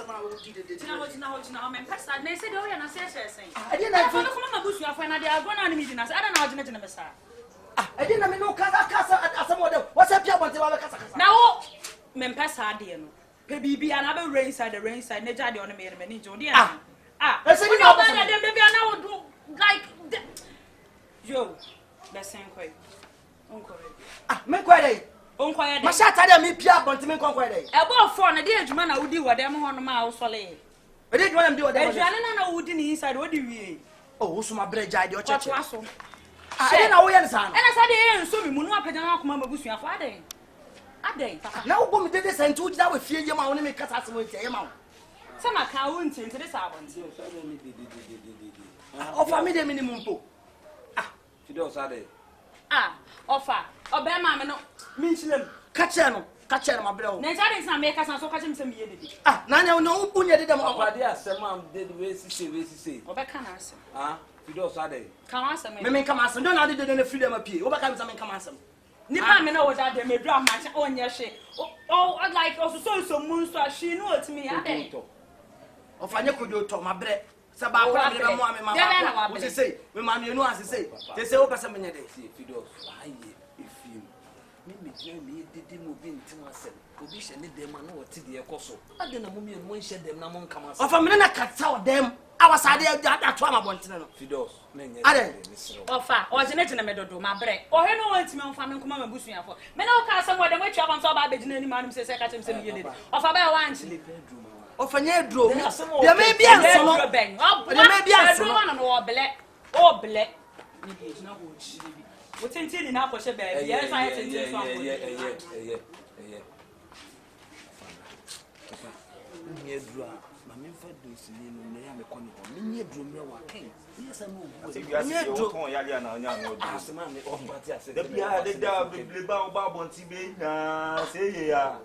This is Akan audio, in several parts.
asama wo di de. Tina ho men pesa na se de o ya na se sen. I didn't know come na busu afo na de agro na me di na se ada na ogene me sa. I didn't know kasa asama dem. What's up here bonte wa kasa. Na wo men pesa de no. Pe bibia na be rain side na jade on me me ni jo de I said you know dem bibia na wo do like yo besen koi. Men kwere. Onkoye de. Ma sha tade me pia bonte me kwere de. E bo for na de adwuma na wodi wo dem ho no ma wo sole. E de adwuma na me di wo dem. Adwuma na wodi ni inside wodi wie. Oh, wo so ma breja de o cheche. Aso. I na wo ye nsa no. E na sa de e nso mi mu no apagya na akoma mabusu afo aden. Na wo bo me de sent wo gida we fie ye ma wo ne me kasa asem ntia ye ma wo. Se ma ka wo ntie de sa abonti. Ofa me de minimum po. Fido sa de. Ofa. Obe ma me no. Mi nchilem. Ka che no ma bre wo. Na ja de nsa me kasa so ka che me se me ye de. Na nya no unye de dem. Okwade asem am de we sisi. Obe ka na asem. Fido sa de. Ka wa asem. Me kama asem. Don na de na freedom apie. Wo ba ka me kama asem. Nipa me na wo da de me drum match onye hwe. Oh, like so mun so she no otimi ade. Ofanye kodo to ma bre. Se ba kwa me be mo ame ma. Wo se sei, me ma me no ase sei. Te se wo pese me nye de. Fido aye efim. Me je me didi mo bi ntim asem. Obi hye ne dem na wo ti de ekoso. Ade na mo me mo hye dem na mo nkama asem. Ofa me na kata o dem. Awasade ato ama bontene no. Fidos na nye. Ade. Ofa, o jene me dodo ma bre. O he no wantimi mfa me nkoma mabusu afo. Me na o ka asem wo dem atwa ban so ba begina ni manum se ka chem se me yede. Ofa ba wa anchi. Ofanye dro. Dem e bia nso no. Dem e bia nso no. No o ble. Ni bi na wo chi bi. Wo tenti ni na akoshe ba bi. Yes I tenti so akoshe. Nye dro ma me fa do sini no me ya me koni ho. Nye dro me wa ken. Yes I Nye dro ton ya lia na nya no dro. Asema me o pati ase. Da bia de da ble ba o ba bonti be na se ye ya.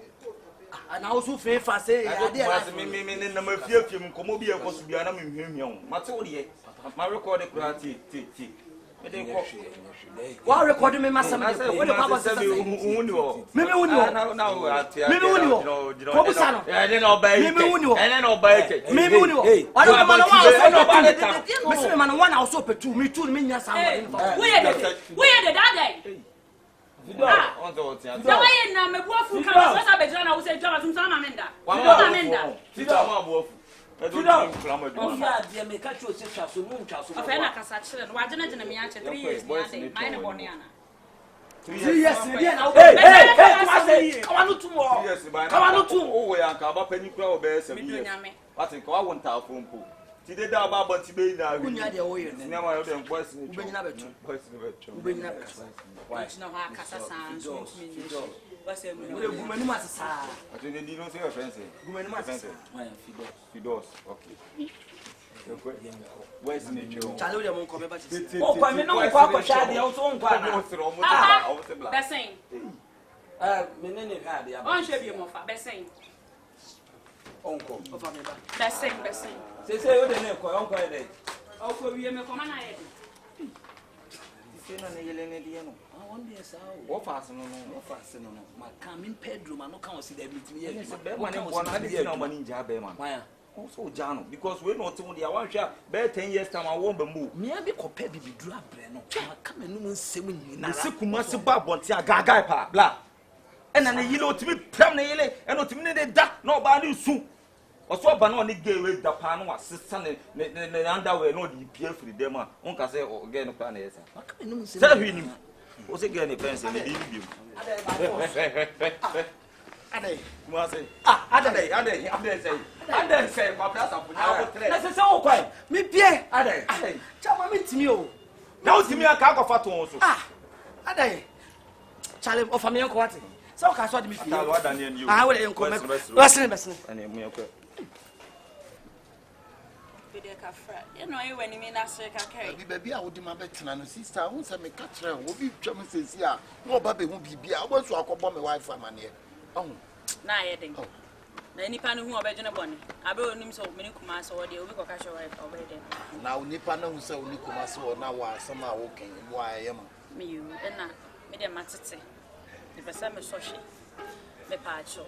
Na wo so fe fa se ya de ya. Me na ma fie nkomo bi e ko so bia na me hwehwe ho. Mate wo de ma record kura ti. Me de ko. Wa record me masam de. Wo de pa ba se uni wo. Me uni wo. Na wo atia. Me uni wo. Ko bu sa no. Ene na oba ike. Me uni wo. Ene na oba ike. Me uni wo. Wa de ma na wa so petu. Me se ma na wa na so petu. Me tu me nya sam ba. We ye de that day. Video on the tia. Da wa ye na me buafu kan so sa be jira na wo se jira tum sa ma menda. Wa ma menda. Video ma buafu. Ofa de me ka cho se twa so mu ntwa so. Ofa na kasa chire no wa jena me ya che 3 years na dey. Mai ne bone ana. 3 years me na. Hey, kawanu tu mo. Kawanu tu. O we anka ba pani kura o be se bi. Wati ka wa wonta afompo. Ti de da ba bonti be na. Kunya de wo ye. Ni ma yo dem boys ni. Ubenyina betu. Boys ni betu. Ubenyina betu. Why? No ha kasa san so me ni. What's it? We gumanu masasa. Ati de di no say your friends. Gumanu masasa. Fidos. Okay. Where's the nature? Chalo de mon ko be ba ti. O kwa me no kwa kwa sha de o so nkwa na. Besen. Me ne ne hwa de aba. On hwe bi mo fa besen. Onko. O fa me ba. Besen. Se o de ne ko onko e de. O ko wi me ko mana ye. Se no ne yele ne de no. One day sa wo fast no. Ma kan min Pedro ma no kan o si da meeting ye. Se be ma ne bo na de na ma ninja be ma. Why? Also Jano, because we not only I want share be 10 years time I won't be move. Me abi ko pe bi dru abre no. Ma ka me no nsem nyina. Se Kumasi ba bonti agaga pa bla. E na ne yile otimi pram ne yile e no otimi ne de da na oba ne su. Oso ba na oni gay we da pa no asesa ne underwear no di pie free dem a. On ka say o gay no pa na yesa. Ma ka me no nsem. Say hwi nim. O se gay ne pense ne di bi. Ade. Kumasi. Ade say kwa plaza punya wo tre. Na se wo kwai. Me bie. Ade. Chama me timi o. Na otimi aka akọfa to so. Ade. Chale o fa me enko wate. Se o ka so de me fi. Ta wa dan ni o. We de enko me. Besene. Ani mu yakọ. Bide ka fra. You know you when me na se ka kai. Bi bia wo di ma betena no sister won se me ka kire wo bi twam sesi a no ba be hu bibia wo so akobo me wife amane na ye den na nipa no hu obedwene bone abe onim so me ni Kumasi wo de obi ko ka show wife obeden na nipa na hu se oni Kumasi wo na wa asama wo ken wo ayem me you na me de matete the person me so she me pa cho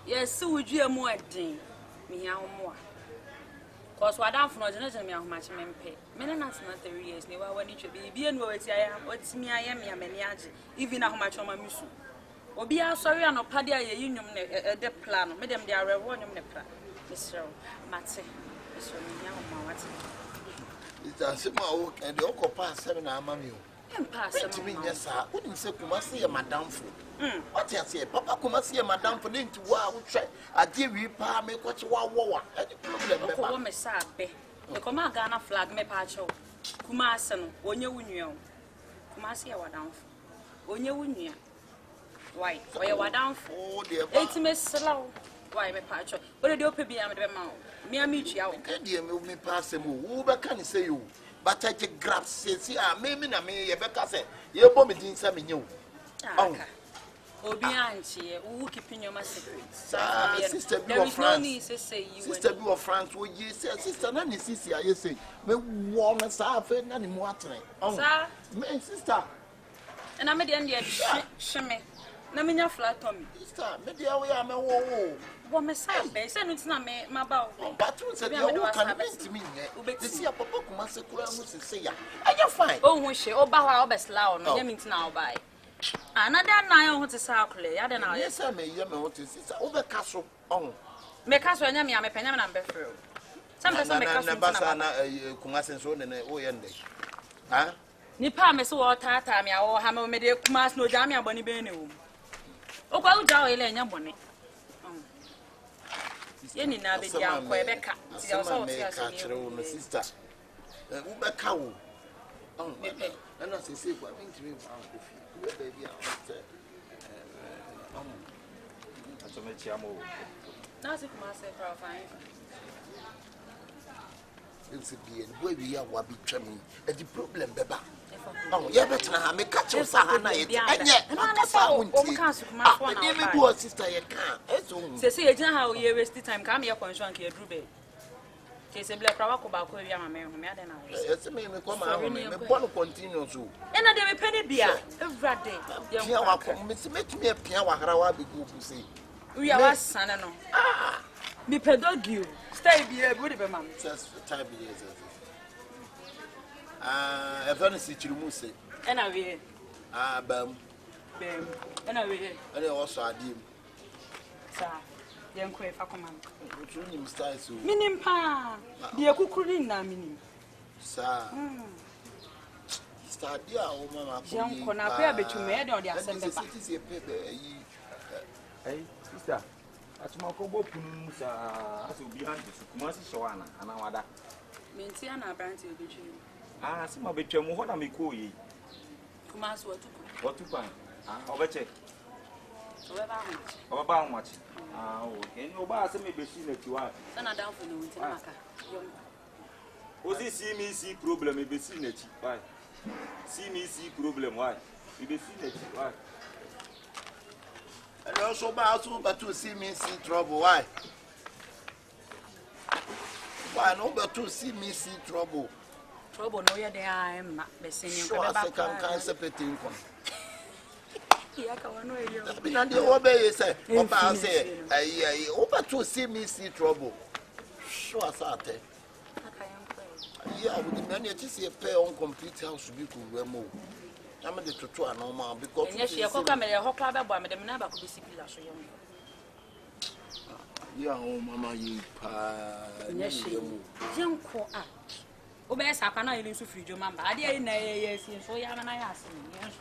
Yes, so would you more din? Me, how more. Cause what I'm from, I don't know how much men pay. Men are not 3 years, never when it should be and what I am, what's me, I am, even how much on my musu. Or be our sorry, and no paddy, a union, a plan, madam, they are a one in the plan. Mr. Matse, Mr. Mawat. It's a simple work and the Uncle Pass 7 hour mammy. And pass To me, yes, sir. Wouldn't say Kumasi and Madame for. What you say, Papa Kumasi and Madame for into wow, try. I give you pa make what you want. Any problem, Miss Sabe. The command Ghana flag, me pacho. Kumasan, when you win you. Kumasi, our down. When you win you. Why? Why you are down for? Oh, dear. 80 Miss Slow. Why, me pacho? What did you open beyond the mouth? Me and meet you. Can't you move me past him? Who can say you? But I take grabs, says, maybe I may, Rebecca say, you're bombing some in you. Oh, Obianchi, who keeping your secrets? Sister, there is no need to say you. Sister, you are France, would you say, Sister, Nanny, Sissy, I say, me warm as I feel none more time. Oh, sir, sister. And I'm at the end of Shimmy. Namina flat on me. Sister, maybe I am a wall. What Miss Sabe, send it to me, my bow. But you said, you can't to me. This is a papa Kumasi Kuramus say, and you're fine. Oh, wish you, oh, bow our best loud, I mean now by. Another night want to circle, I don't know. Yes, I may, you may want to see over castle. Oh, make us when I'm a penny number through. Sometimes I make us Kumasi's own and oh, end. Huh? Nipa, Miss Water, Tammy, or Hammer made a Kumas no Jamia Bonnie Benu. Oh, go down, Elena Bonnie. Yenny now be young, Quebec, sister. Uber cow. Oh, and I say, what thing to me, baby. That's a Metiamo. Nothing myself, fine. It's a beer, boy, we are what be trembling. And the problem, Beba. Oh, yeah, but I may catch you some night. And yet, I can't sister, you can't. Say, how you waste time, come here, Conchon, here, Drube. Case a black rock about young man, yes, may come out and one continue so. And I never penny beer every day. Make me a piano, how I be good to see. We are son and no. Ah, me pedog you. Stay be a good man. Just for time years. I've done a situation. And I will. Bam. And I will. And also I did. Sir, young Quay for command. Minim pa. Dear Cucurina, minim. Sir. Start dear, oh, mamma. Young Conapia between me or the assembly. Hey, sister. That's my cobo puns, as will be hunted to Kumasi Shawana, and our other. Maintiana branch will be true. Ah, some of it, what am I call ye? Kumas, what to find? Over check. Over much. Oh, and no bar, some may be seen that you are. Then I down for the winter. Was this see problem? Maybe seen it. Why? See problem. Why? You be seen it. Why? And also about to see me see trouble. Why? Why no but to see me see trouble? Trouble no, yeah, they are. I'm not missing you. So I can separate income. Yeah, I know you. I've been under obey, say, Oba say, over to see me see trouble. Sure, Sate. Yeah, with the many to see a pair on complete house to be cool. Remove. I'm at the tutor normal because yes, you come a hop about by Madame Naba could be similar so young. Yeah, oh, Mamma, you pa. Yes, young co up. Obey Sapana, you to free your mamma. I didn't know, yes, so young and I asked him. Yes,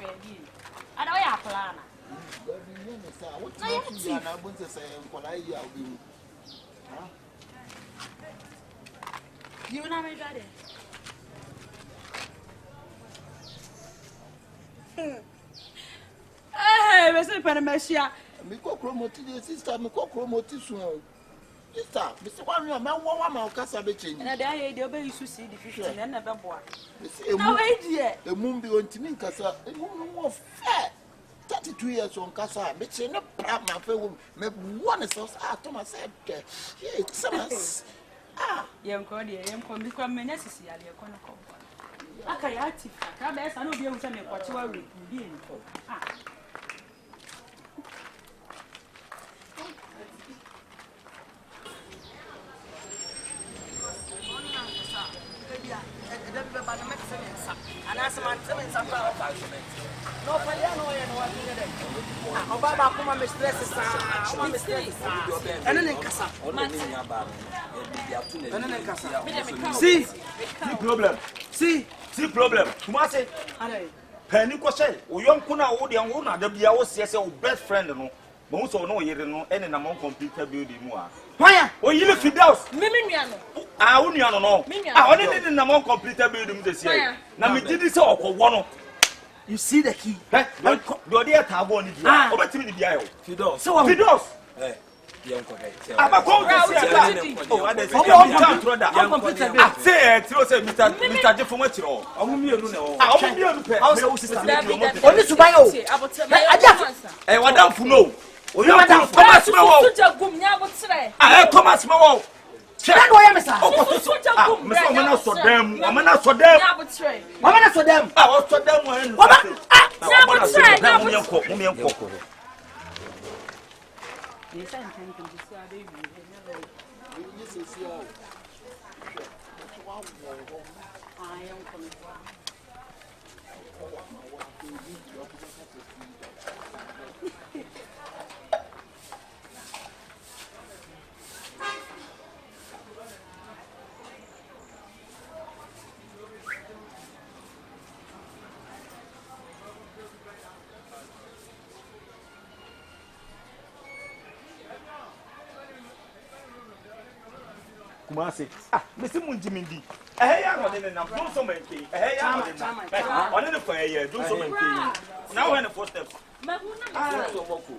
I know your plan. What's I want to say, what I will be. You and I may got it. Hey, Mr. Panamesia. Miko promoted sister, Miko promoted soon. Sister, Mr. One, man, one, Casa be changing. And I obey you to see the 15 and never bought. No idea. The moon be on Timin Casa, a woman more fair. 32 years on Casa, but she no proud my fellow, maybe one is us. Ah, Thomas said, yeah, it's ah, young Cordia, young come become necessary. Okay, I don't be able to make what you are reading. 7 safra no pale no ye no wa ni de oba ba kuma me stress sa o me stress sa ene ne nkasa ene ne nkasa see problem Kumasi pani ko say o yonko na wo de ho na da bia wo se o best friend no mo so no yire no ene na mon computer building mu a why o yile Fidelis me nua no wo nua no oni ni na mon computer building de sia na me didi se okowo no. You see the key. The idea to have one is over to the bio. Fidelis. I'm going to say, oh, I can't throw that. I say, Mr. Jeffometro. Only to buy all. I want to know. Thomas Mawo. Check what I am. I'm not so them. I'm not so them. I'm not so them. I was so them when Kumasi. Mr. Munjimindi. Ya no dey na do so many. Ya no dey na. On the fire here, do so many. Now when the first step. So woko.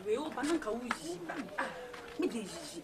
We all bananka uji. Me dey jiji.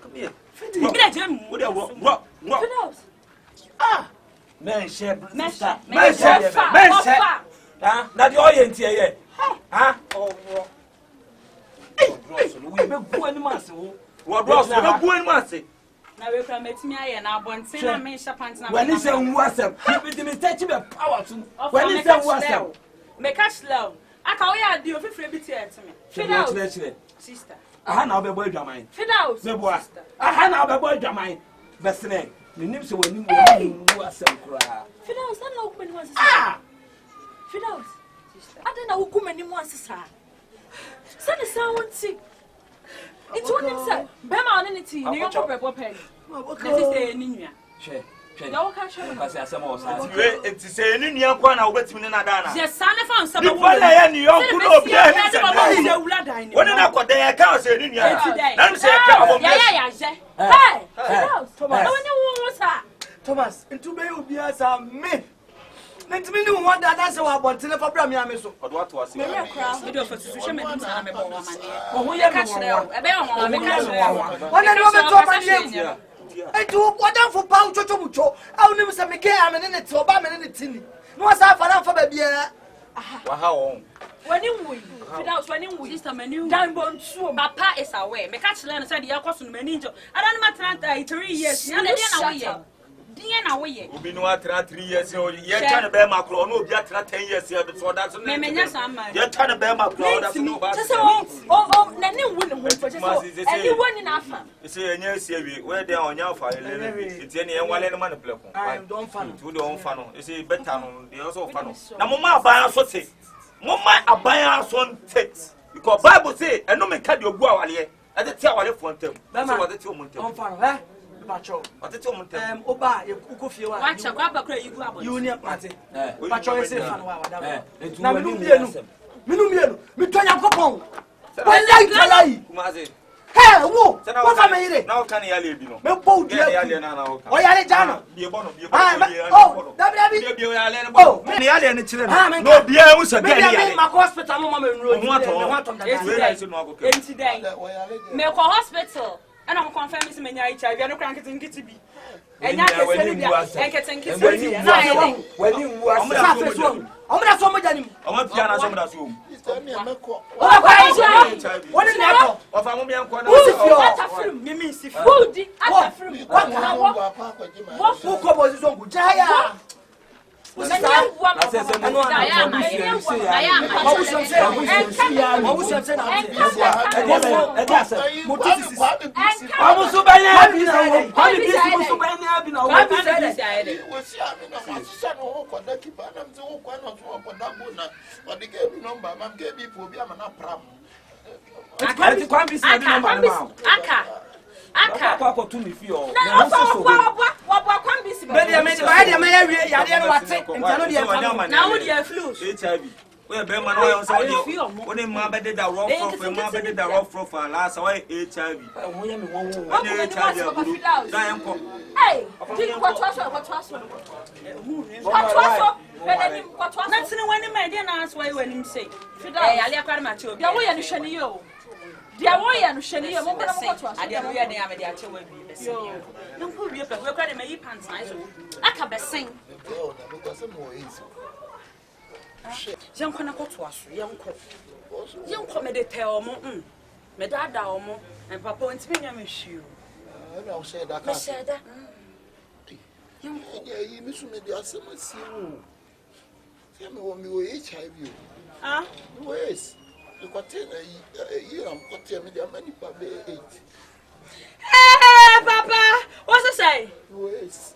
Come here. Now the oil here. What bros? We go in mercy. na we kra metimi aye na abonten na me hye pant na when is a wasem me me touch me power to when is a wasem me catch low aka we ade ofifre bi tie etime feed out sister aha na obebo adwaman feed out me boa aha na obebo adwaman besene ni nim se wani wasem kura feed out na wo kumani wasisa feed out sister ade na wo kumani wasisa sani sound it's one inside. Bema on anything. You don't pop pen. Let us say Ninia. She. No catch her. Because I am also. It's say Ninia Kwana wait me na dana. Yes, son found some. You follow ya New York kuno bia ni. When na ko dey ka say Ninia. Na say ka. Yeah. Hey. Thomas. No one was her. Thomas, into be obia sa me. Let me know what that answer about for bra me ameso. What was it? Me crowd video for social media na me bo mama ne. Oh, yeah, catch her. E be on me catch her. What na me to mani. E tu odan fo pa uchocho mucho. A unim se me ke amene ne te oba me ne tini. No sa fa na fa ba bia. Wa ha won. Wani wui. Without wani wui. Sister manu. Dan bon suo. Papa is away. Me catch her na say the yakoso no mani njo. Adan ma 3 years. Na na we ye. Dia na we ye. Obi no atra 3 years o ye tane be makro no obi atra 10 years ya so that so. Me nya sam ma. Ye tane be makro that no ba. Just oh na ne wu ne ho for just so. Any one na afa. Say enya sia wi we dey onya afa ele. Iti ne enwale no ma ne pleko. I don't fan. Tu dey on fa no. Say better no dey also fa no. Na mama aban so te. Mama aban so te. Because Bible say eno me ka de ogu awale. E dey tia awale fo ntem. So what dey tia omontem. On fan, eh? Pacho. What dey tia omontem. Oba ye uko fie wa. Watch kwa ba kra yigu abon. Union party. Pacho ye say fan wa da. Na Me mienu. Me to Yakopon. Wallahi. Kumasi'S. Hey, wo. Wo fa me yire. Na o kan ya le bi no. Me bo di. Ya le na o kan. O ya le jano. Bi e bono. Oh, Dabi. Bi ya le no. Me ya le ni chire no. No bi e hu so bi ya le. Me ma hospital mo ma me nro. Me want da. Enti dai. Me ko hospital. Ana mo confirm me nya HIV no kran kiti bi. Enya kese bi a. Enkete bi. Wani wu asa. Omra so mo janim. Omo pia na so mo da so. O kwa ija. Woni na ko. O fa mo mi enko na. Wo me mi si food atafrim. Wo ko position ku jaya. Aka kwa tu mi fio. Na wa kwambi si ba. Be dia me wie ya de no wate. Ntano de fam. Na wo dia flu. HIV. We be man o so de. Woni ma be de da rough profile, ma be de da rough profile la so HIV. Wo ya me won. Woni HIV aguru. Da enko. Hey, di kwa twaso. Na tini wani ma de na aso wani mi say. Eh, ali akwara ma che obi. Ya wo ya no hwani yo. Dia wo ya no hwani yo, mo bra mo twaso. Ade no ya de amede a che wa bi be se. No ko wie pe, we kwa de ma yi pants na so. Aka be sen. Yanko na koto aso, yanko me de tell mo, me dada omo, and papa ntimi nya me hwiu. I said that. Me said that. You miss me the SMS. Tell me when you HIV. Ah, Yes. You got a year and got me the many 8. Hey, papa, what's it say? Yes.